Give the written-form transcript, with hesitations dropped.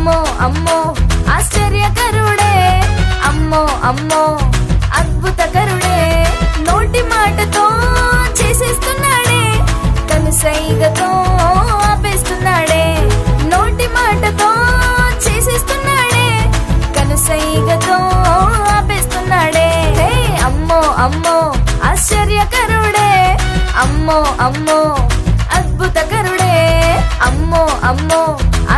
అమ్మో అమ్మో ఆశ్చర్యకరుడే, అమ్మో అమ్మో అద్భుతకరుడే. నోటి మాటతో చేసేస్తున్నాడే, కనుసైగతో ఆపేస్తున్నాడే. నోటి మాటతో చేసేస్తున్నాడే, కనుసైగతో ఆపేస్తున్నాడే. అమ్మో అమ్మో ఆశ్చర్యకరుడే, అమ్మో అమ్మో